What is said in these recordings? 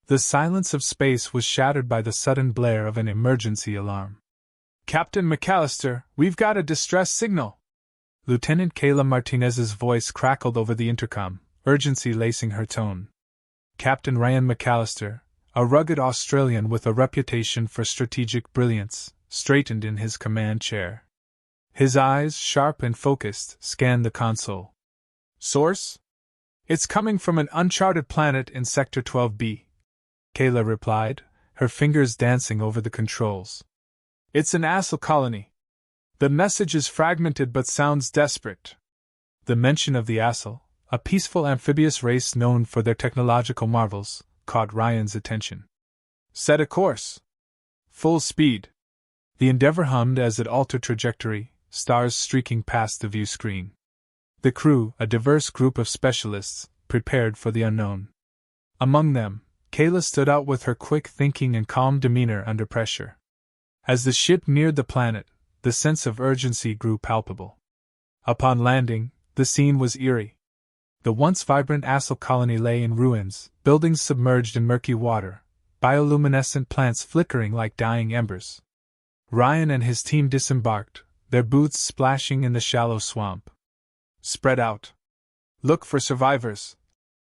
The silence of space was shattered by the sudden blare of an emergency alarm. "Captain McAllister, we've got a distress signal!" Lieutenant Kayla Martinez's voice crackled over the intercom, urgency lacing her tone. Captain Ryan McAllister, a rugged Australian with a reputation for strategic brilliance, straightened in his command chair. His eyes, sharp and focused, scanned the console. "Source? It's coming from an uncharted planet in Sector 12B," Kayla replied, her fingers dancing over the controls. "It's an Assel colony. The message is fragmented but sounds desperate." The mention of the Assel, a peaceful amphibious race known for their technological marvels, caught Ryan's attention. "Set a course. Full speed." The Endeavour hummed as it altered trajectory, stars streaking past the view screen. The crew, a diverse group of specialists, prepared for the unknown. Among them, Kayla stood out with her quick thinking and calm demeanor under pressure. As the ship neared the planet, the sense of urgency grew palpable. Upon landing, the scene was eerie. The once vibrant Assel colony lay in ruins, buildings submerged in murky water, bioluminescent plants flickering like dying embers. Ryan and his team disembarked, their boots splashing in the shallow swamp. "Spread out. Look for survivors,"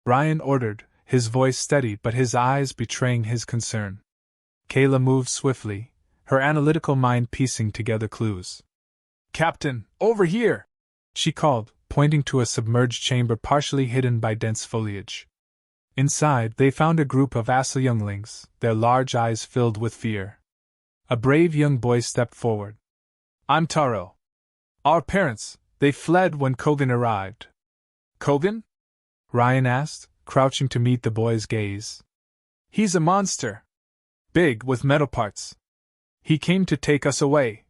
Ryan ordered, his voice steady but his eyes betraying his concern. Kayla moved swiftly, her analytical mind piecing together clues. "Captain, over here!" she called, pointing to a submerged chamber partially hidden by dense foliage. Inside, they found a group of Assel younglings, their large eyes filled with fear. A brave young boy stepped forward. "I'm Taro. Our parents, they fled when Kogan arrived." "Kogan?" Ryan asked, crouching to meet the boy's gaze. "He's a monster. Big, with metal parts. He came to take us away,"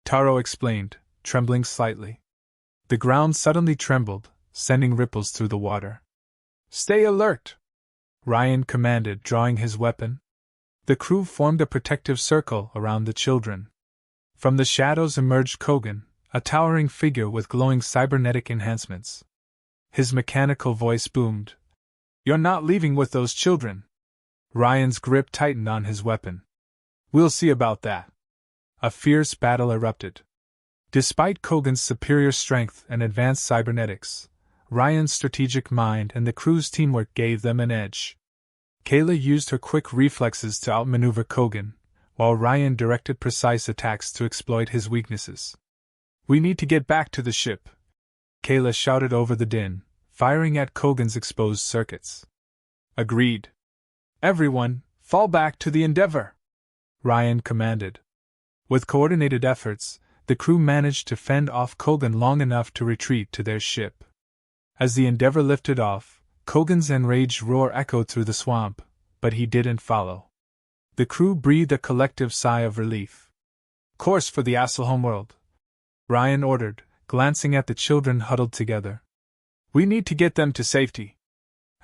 Taro explained, trembling slightly. The ground suddenly trembled, sending ripples through the water. "Stay alert," Ryan commanded, drawing his weapon. The crew formed a protective circle around the children. From the shadows emerged Kogan, a towering figure with glowing cybernetic enhancements. His mechanical voice boomed. "You're not leaving with those children." Ryan's grip tightened on his weapon. "We'll see about that." A fierce battle erupted. Despite Kogan's superior strength and advanced cybernetics, Ryan's strategic mind and the crew's teamwork gave them an edge. Kayla used her quick reflexes to outmaneuver Kogan, while Ryan directed precise attacks to exploit his weaknesses. "We need to get back to the ship," Kayla shouted over the din, firing at Kogan's exposed circuits. "Agreed. Everyone, fall back to the Endeavour," Ryan commanded. With coordinated efforts, the crew managed to fend off Kogan long enough to retreat to their ship. As the Endeavour lifted off, Kogan's enraged roar echoed through the swamp, but he didn't follow. The crew breathed a collective sigh of relief. "Course for the Assel homeworld," Ryan ordered, glancing at the children huddled together. "We need to get them to safety."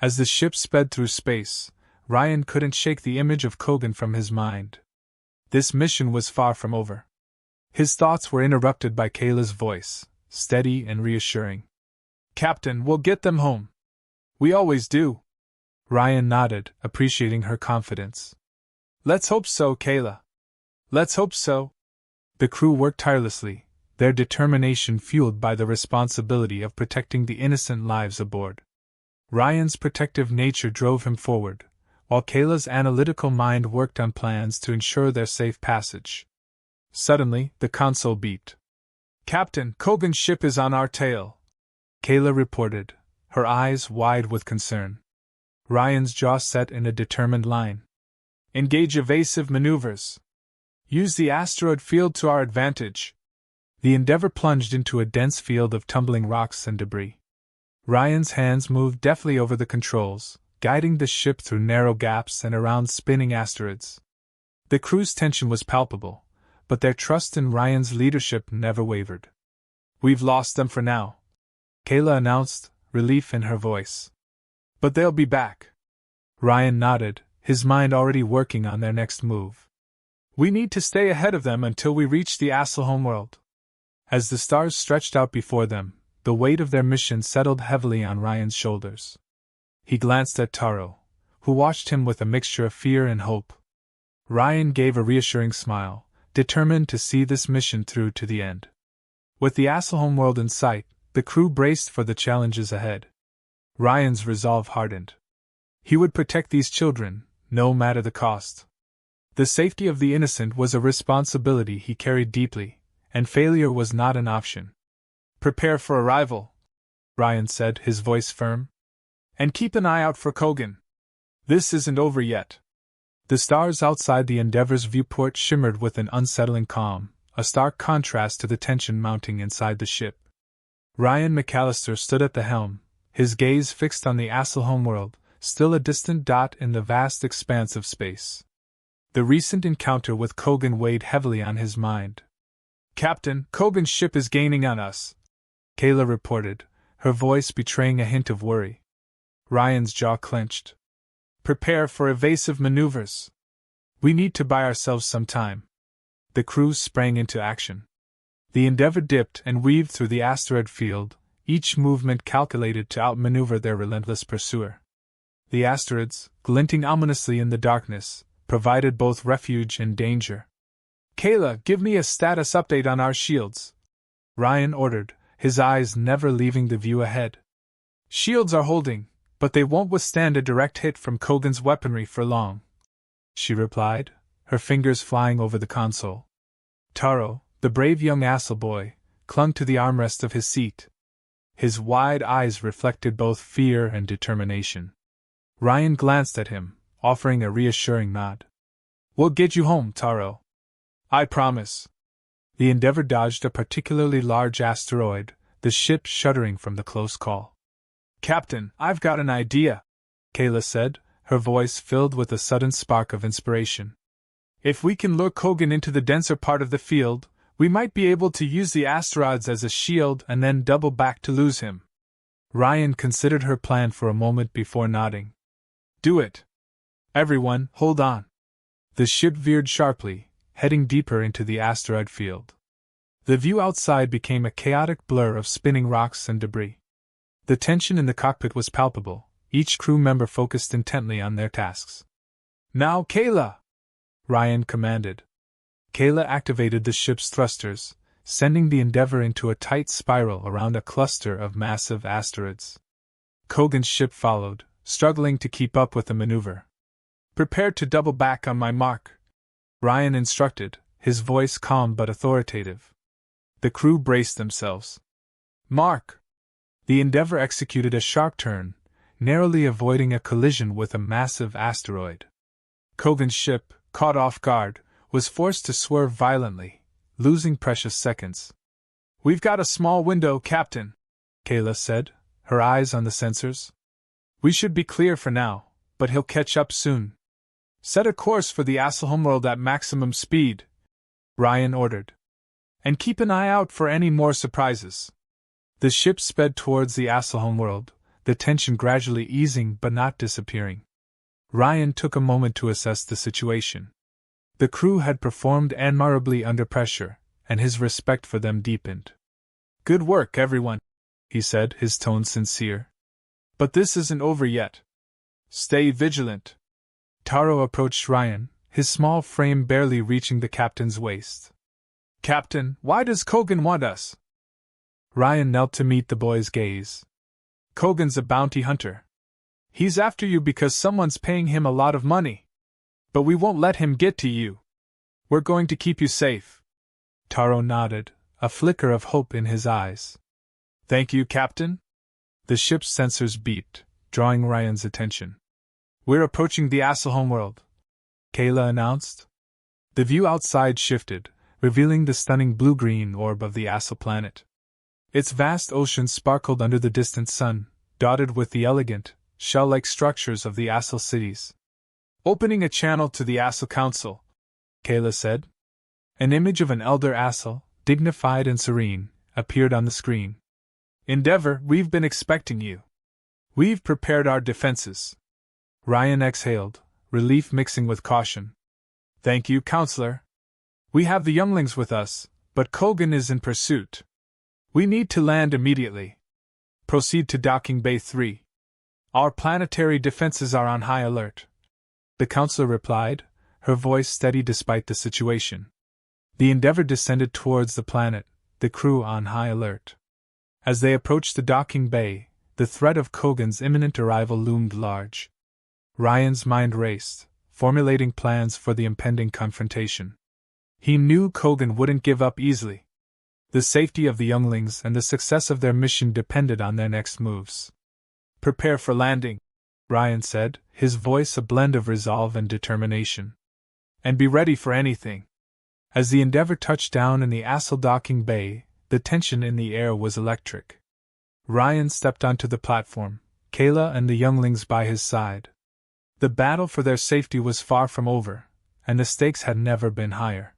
As the ship sped through space, Ryan couldn't shake the image of Kogan from his mind. This mission was far from over. His thoughts were interrupted by Kayla's voice, steady and reassuring. "Captain, we'll get them home." "We always do." Ryan nodded, appreciating her confidence. "Let's hope so, Kayla. Let's hope so." The crew worked tirelessly, their determination fueled by the responsibility of protecting the innocent lives aboard. Ryan's protective nature drove him forward, while Kayla's analytical mind worked on plans to ensure their safe passage. Suddenly, the console beeped. "Captain, Kogan's ship is on our tail," Kayla reported, her eyes wide with concern. Ryan's jaw set in a determined line. "Engage evasive maneuvers. Use the asteroid field to our advantage." The Endeavour plunged into a dense field of tumbling rocks and debris. Ryan's hands moved deftly over the controls, guiding the ship through narrow gaps and around spinning asteroids. The crew's tension was palpable, but their trust in Ryan's leadership never wavered. "We've lost them for now," Kayla announced, relief in her voice. "But they'll be back." Ryan nodded, his mind already working on their next move. "We need to stay ahead of them until we reach the Assel homeworld." As the stars stretched out before them, the weight of their mission settled heavily on Ryan's shoulders. He glanced at Taro, who watched him with a mixture of fear and hope. Ryan gave a reassuring smile, determined to see this mission through to the end. With the Asselholm world in sight, the crew braced for the challenges ahead. Ryan's resolve hardened. He would protect these children, no matter the cost. The safety of the innocent was a responsibility he carried deeply, and failure was not an option. "Prepare for arrival," Ryan said, his voice firm. "And keep an eye out for Kogan. This isn't over yet." The stars outside the Endeavor's viewport shimmered with an unsettling calm, a stark contrast to the tension mounting inside the ship. Ryan McAllister stood at the helm, his gaze fixed on the Asselholm world, still a distant dot in the vast expanse of space. The recent encounter with Kogan weighed heavily on his mind. "Captain, Kogan's ship is gaining on us," Kayla reported, her voice betraying a hint of worry. Ryan's jaw clenched. "Prepare for evasive maneuvers. We need to buy ourselves some time." The crew sprang into action. The Endeavor dipped and weaved through the asteroid field, each movement calculated to outmaneuver their relentless pursuer. The asteroids, glinting ominously in the darkness, provided both refuge and danger. "Kayla, give me a status update on our shields," Ryan ordered, his eyes never leaving the view ahead. "Shields are holding, but they won't withstand a direct hit from Kogan's weaponry for long," she replied, her fingers flying over the console. Taro, the brave young Assel boy, clung to the armrest of his seat. His wide eyes reflected both fear and determination. Ryan glanced at him, offering a reassuring nod. "We'll get you home, Taro. I promise." The Endeavor dodged a particularly large asteroid, the ship shuddering from the close call. "Captain, I've got an idea," Kayla said, her voice filled with a sudden spark of inspiration. "If we can lure Kogan into the denser part of the field, we might be able to use the asteroids as a shield and then double back to lose him." Ryan considered her plan for a moment before nodding. "Do it. Everyone, hold on." The ship veered sharply, heading deeper into the asteroid field. The view outside became a chaotic blur of spinning rocks and debris. The tension in the cockpit was palpable, each crew member focused intently on their tasks. "Now, Kayla!" Ryan commanded. Kayla activated the ship's thrusters, sending the Endeavor into a tight spiral around a cluster of massive asteroids. Kogan's ship followed, struggling to keep up with the maneuver. "Prepare to double back on my mark," Ryan instructed, his voice calm but authoritative. The crew braced themselves. "Mark!" The Endeavor executed a sharp turn, narrowly avoiding a collision with a massive asteroid. Kogan's ship, caught off guard, was forced to swerve violently, losing precious seconds. "We've got a small window, Captain," Kayla said, her eyes on the sensors. "We should be clear for now, but he'll catch up soon. Set a course for the Asselholm world at maximum speed," Ryan ordered. "And keep an eye out for any more surprises." The ship sped towards the Asselholm world, the tension gradually easing but not disappearing. Ryan took a moment to assess the situation. The crew had performed admirably under pressure, and his respect for them deepened. "Good work, everyone," he said, his tone sincere. "But this isn't over yet. Stay vigilant." Taro approached Ryan, his small frame barely reaching the captain's waist. "Captain, why does Kogan want us?" Ryan knelt to meet the boy's gaze. "Kogan's a bounty hunter. He's after you because someone's paying him a lot of money. But we won't let him get to you. We're going to keep you safe." Taro nodded, a flicker of hope in his eyes. "Thank you, Captain." The ship's sensors beeped, drawing Ryan's attention. "We're approaching the Asselholm world," Kayla announced. The view outside shifted, revealing the stunning blue-green orb of the Assel planet. Its vast ocean sparkled under the distant sun, dotted with the elegant, shell-like structures of the Assel cities. "Opening a channel to the Assel Council," Kayla said. An image of an elder Assel, dignified and serene, appeared on the screen. "Endeavor, we've been expecting you. We've prepared our defenses." Ryan exhaled, relief mixing with caution. "Thank you, Counselor. We have the younglings with us, but Kogan is in pursuit. We need to land immediately. Proceed to Docking Bay 3. Our planetary defenses are on high alert, the counselor replied, her voice steady despite the situation. The Endeavour descended towards the planet, the crew on high alert. As they approached the docking bay, the threat of Kogan's imminent arrival loomed large. Ryan's mind raced, formulating plans for the impending confrontation. He knew Kogan wouldn't give up easily. The safety of the younglings and the success of their mission depended on their next moves. Prepare for landing, Ryan said, his voice a blend of resolve and determination. And be ready for anything. As the Endeavour touched down in the Assel docking bay, the tension in the air was electric. Ryan stepped onto the platform, Kayla and the younglings by his side. The battle for their safety was far from over, and the stakes had never been higher.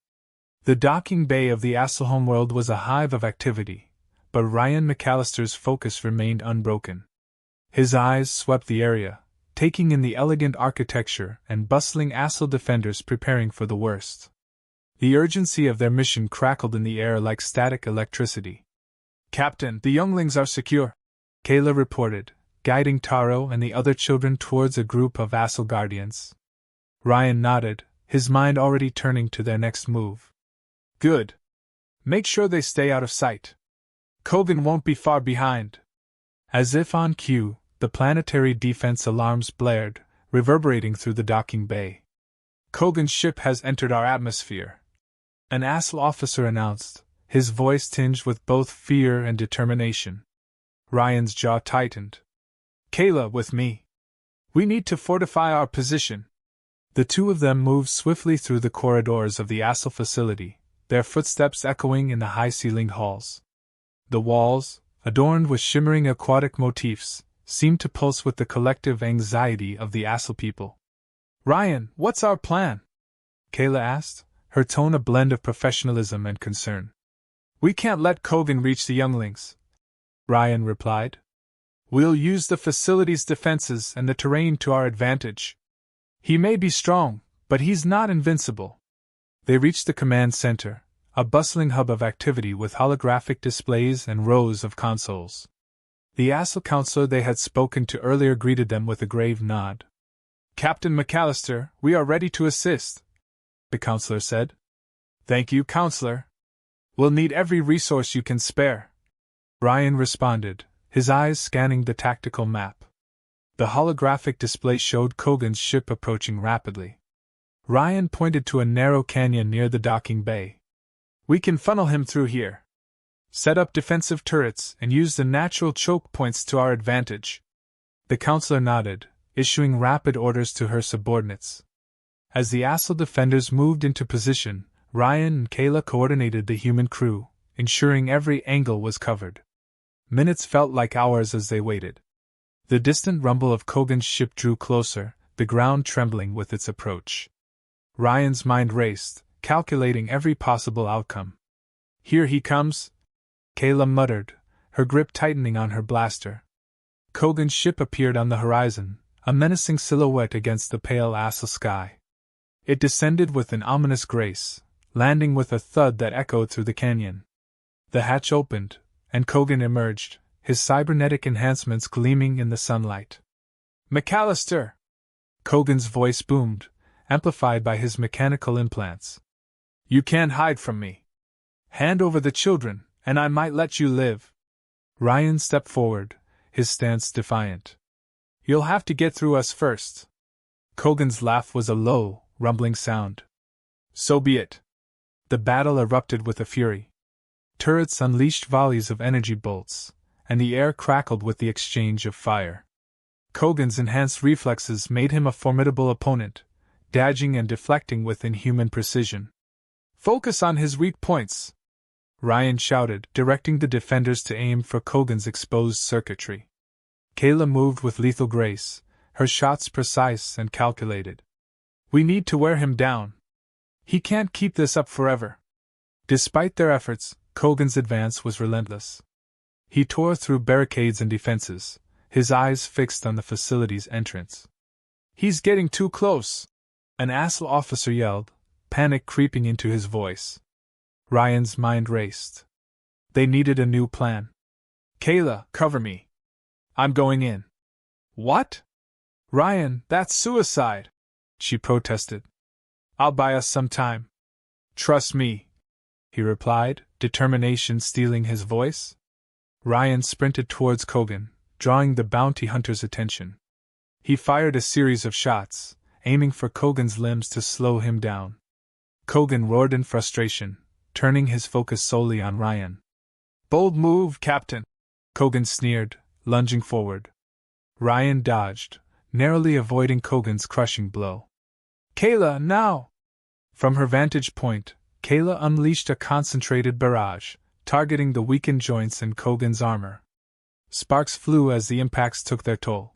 The docking bay of the Assel homeworld was a hive of activity, but Ryan McAllister's focus remained unbroken. His eyes swept the area, taking in the elegant architecture and bustling Assel defenders preparing for the worst. The urgency of their mission crackled in the air like static electricity. Captain, the younglings are secure, Kayla reported, guiding Taro and the other children towards a group of Assel guardians. Ryan nodded, his mind already turning to their next move. Good. Make sure they stay out of sight. Kogan won't be far behind. As if on cue, the planetary defense alarms blared, reverberating through the docking bay. Kogan's ship has entered our atmosphere, an Assel officer announced, his voice tinged with both fear and determination. Ryan's jaw tightened. Kayla, with me. We need to fortify our position. The two of them moved swiftly through the corridors of the Assel facility, their footsteps echoing in the high-ceilinged halls. The walls, adorned with shimmering aquatic motifs, seemed to pulse with the collective anxiety of the Assel people. Ryan, what's our plan? Kayla asked, her tone a blend of professionalism and concern. We can't let Kogan reach the younglings, Ryan replied. We'll use the facility's defenses and the terrain to our advantage. He may be strong, but he's not invincible. They reached the command center, a bustling hub of activity with holographic displays and rows of consoles. The Assel counselor they had spoken to earlier greeted them with a grave nod. Captain McAllister, we are ready to assist, the counselor said. Thank you, counselor. We'll need every resource you can spare, Ryan responded, his eyes scanning the tactical map. The holographic display showed Kogan's ship approaching rapidly. Ryan pointed to a narrow canyon near the docking bay. We can funnel him through here. Set up defensive turrets and use the natural choke points to our advantage. The counselor nodded, issuing rapid orders to her subordinates. As the Assel defenders moved into position, Ryan and Kayla coordinated the human crew, ensuring every angle was covered. Minutes felt like hours as they waited. The distant rumble of Kogan's ship drew closer, the ground trembling with its approach. Ryan's mind raced, calculating every possible outcome. Here he comes, Kayla muttered, her grip tightening on her blaster. Kogan's ship appeared on the horizon, a menacing silhouette against the pale Assel sky. It descended with an ominous grace, landing with a thud that echoed through the canyon. The hatch opened, and Kogan emerged, his cybernetic enhancements gleaming in the sunlight. McAllister! Kogan's voice boomed, amplified by his mechanical implants. You can't hide from me. Hand over the children, and I might let you live. Ryan stepped forward, his stance defiant. You'll have to get through us first. Kogan's laugh was a low, rumbling sound. So be it. The battle erupted with a fury. Turrets unleashed volleys of energy bolts, and the air crackled with the exchange of fire. Kogan's enhanced reflexes made him a formidable opponent, dodging and deflecting with inhuman precision. Focus on his weak points, Ryan shouted, directing the defenders to aim for Kogan's exposed circuitry. Kayla moved with lethal grace, her shots precise and calculated. We need to wear him down. He can't keep this up forever. Despite their efforts, Kogan's advance was relentless. He tore through barricades and defenses, his eyes fixed on the facility's entrance. He's getting too close, an Assel officer yelled, panic creeping into his voice. Ryan's mind raced. They needed a new plan. Kayla, cover me. I'm going in. What? Ryan, that's suicide, she protested. I'll buy us some time. Trust me, he replied, determination stealing his voice. Ryan sprinted towards Kogan, drawing the bounty hunter's attention. He fired a series of shots, aiming for Kogan's limbs to slow him down. Kogan roared in frustration, turning his focus solely on Ryan. Bold move, Captain, Kogan sneered, lunging forward. Ryan dodged, narrowly avoiding Kogan's crushing blow. Kayla, now! From her vantage point, Kayla unleashed a concentrated barrage, targeting the weakened joints in Kogan's armor. Sparks flew as the impacts took their toll.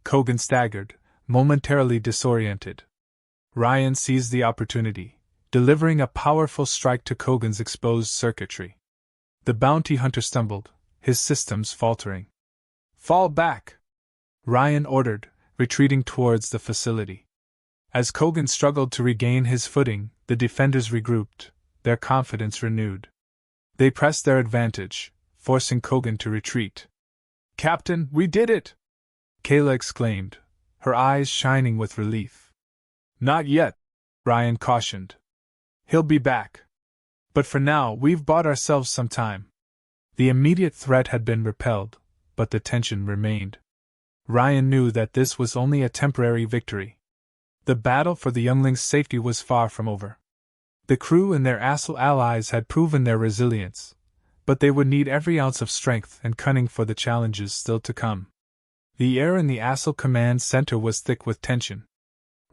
Kogan staggered, momentarily disoriented. Ryan seized the opportunity, delivering a powerful strike to Kogan's exposed circuitry. The bounty hunter stumbled, his systems faltering. Fall back! Ryan ordered, retreating towards the facility. As Kogan struggled to regain his footing, the defenders regrouped, their confidence renewed. They pressed their advantage, forcing Kogan to retreat. Captain, we did it! Kayla exclaimed, her eyes shining with relief. Not yet, Ryan cautioned. He'll be back. But for now, we've bought ourselves some time. The immediate threat had been repelled, but the tension remained. Ryan knew that this was only a temporary victory. The battle for the youngling's safety was far from over. The crew and their Assel allies had proven their resilience, but they would need every ounce of strength and cunning for the challenges still to come. The air in the Assel command center was thick with tension.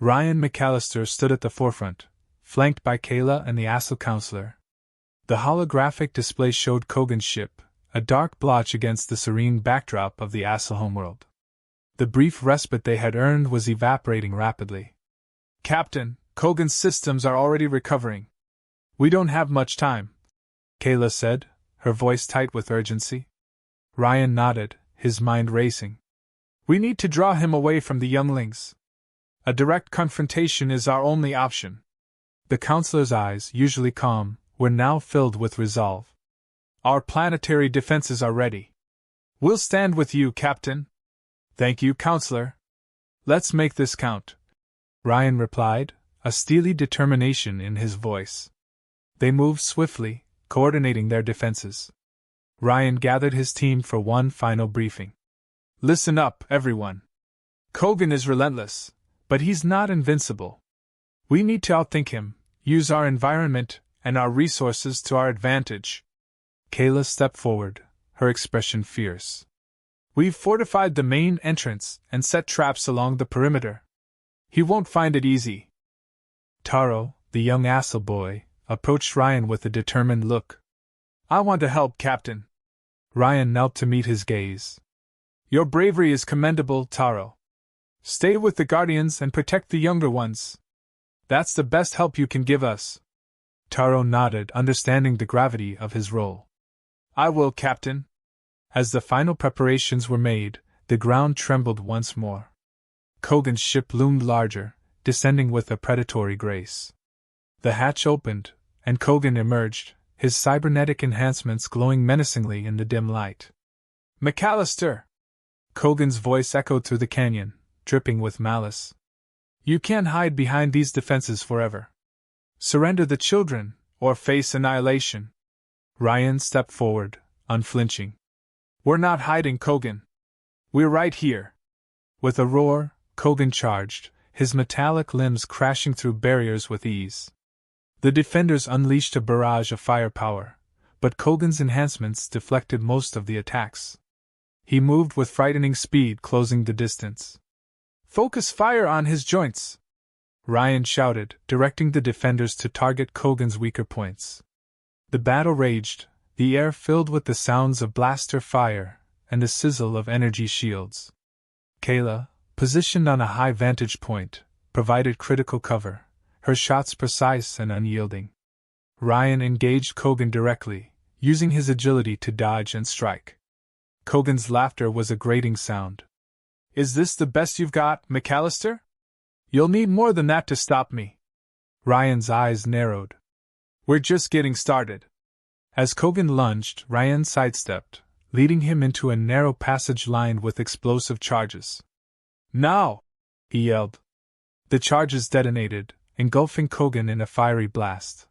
Ryan McAllister stood at the forefront, flanked by Kayla and the Assel counselor. The holographic display showed Kogan's ship, a dark blotch against the serene backdrop of the Assel homeworld. The brief respite they had earned was evaporating rapidly. Captain, Kogan's systems are already recovering. We don't have much time, Kayla said, her voice tight with urgency. Ryan nodded, his mind racing. We need to draw him away from the younglings. A direct confrontation is our only option. The counselor's eyes, usually calm, were now filled with resolve. Our planetary defenses are ready. We'll stand with you, Captain. Thank you, Counselor. Let's make this count, Ryan replied, a steely determination in his voice. They moved swiftly, coordinating their defenses. Ryan gathered his team for one final briefing. Listen up, everyone. Kogan is relentless, but he's not invincible. We need to outthink him, use our environment and our resources to our advantage. Kayla stepped forward, her expression fierce. We've fortified the main entrance and set traps along the perimeter. He won't find it easy. Taro, the young Assel boy, approached Ryan with a determined look. I want to help, Captain. Ryan knelt to meet his gaze. Your bravery is commendable, Taro. Stay with the Guardians and protect the younger ones. That's the best help you can give us. Taro nodded, understanding the gravity of his role. I will, Captain. As the final preparations were made, the ground trembled once more. Kogan's ship loomed larger, descending with a predatory grace. The hatch opened, and Kogan emerged, his cybernetic enhancements glowing menacingly in the dim light. McAllister! Kogan's voice echoed through the canyon, dripping with malice. You can't hide behind these defenses forever. Surrender the children, or face annihilation. Ryan stepped forward, unflinching. We're not hiding, Kogan. We're right here. With a roar, Kogan charged, his metallic limbs crashing through barriers with ease. The defenders unleashed a barrage of firepower, but Kogan's enhancements deflected most of the attacks. He moved with frightening speed, closing the distance. Focus fire on his joints! Ryan shouted, directing the defenders to target Kogan's weaker points. The battle raged, the air filled with the sounds of blaster fire and the sizzle of energy shields. Kayla, positioned on a high vantage point, provided critical cover, her shots precise and unyielding. Ryan engaged Kogan directly, using his agility to dodge and strike. Kogan's laughter was a grating sound. Is this the best you've got, McAllister? You'll need more than that to stop me. Ryan's eyes narrowed. We're just getting started. As Kogan lunged, Ryan sidestepped, leading him into a narrow passage lined with explosive charges. Now! He yelled. The charges detonated, engulfing Kogan in a fiery blast.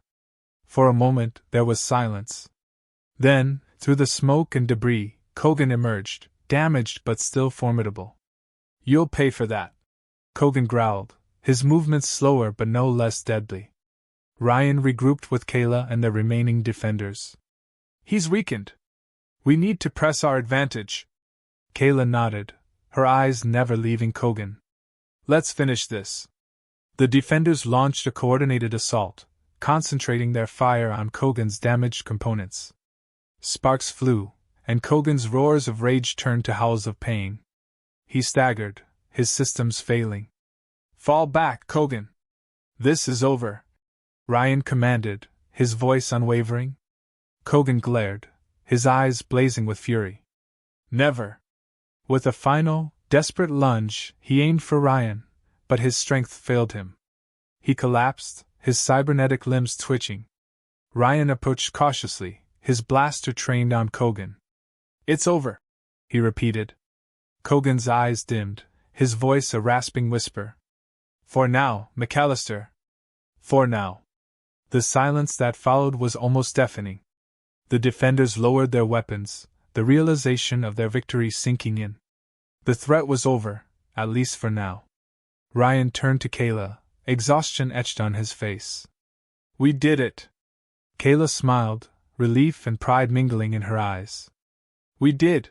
For a moment, there was silence. Then, through the smoke and debris, Kogan emerged, damaged but still formidable. You'll pay for that, Kogan growled, his movements slower but no less deadly. Ryan regrouped with Kayla and the remaining defenders. He's weakened. We need to press our advantage. Kayla nodded, her eyes never leaving Kogan. Let's finish this. The defenders launched a coordinated assault, concentrating their fire on Kogan's damaged components. Sparks flew, and Kogan's roars of rage turned to howls of pain. He staggered, his systems failing. Fall back, Kogan! This is over, Ryan commanded, his voice unwavering. Kogan glared, his eyes blazing with fury. Never! With a final, desperate lunge, he aimed for Ryan, but his strength failed him. He collapsed, his cybernetic limbs twitching. Ryan approached cautiously, his blaster trained on Kogan. It's over, he repeated. Kogan's eyes dimmed, his voice a rasping whisper. For now, McAllister. For now. The silence that followed was almost deafening. The defenders lowered their weapons, the realization of their victory sinking in. The threat was over, at least for now. Ryan turned to Kayla, exhaustion etched on his face. We did it! Kayla smiled, relief and pride mingling in her eyes. We did!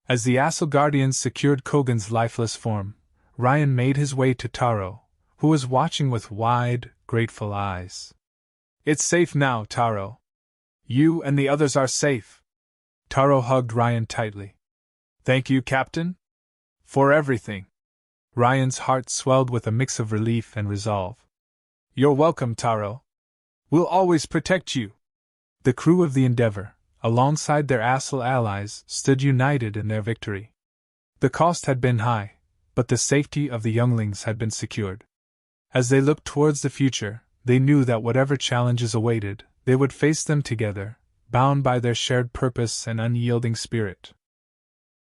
As the Assel Guardians secured Kogan's lifeless form, Ryan made his way to Taro, who was watching with wide, grateful eyes. It's safe now, Taro. You and the others are safe. Taro hugged Ryan tightly. Thank you, Captain? For everything. Ryan's heart swelled with a mix of relief and resolve. You're welcome, Taro. We'll always protect you. The crew of the Endeavor, alongside their Assel allies, stood united in their victory. The cost had been high, but the safety of the younglings had been secured. As they looked towards the future, they knew that whatever challenges awaited, they would face them together, bound by their shared purpose and unyielding spirit.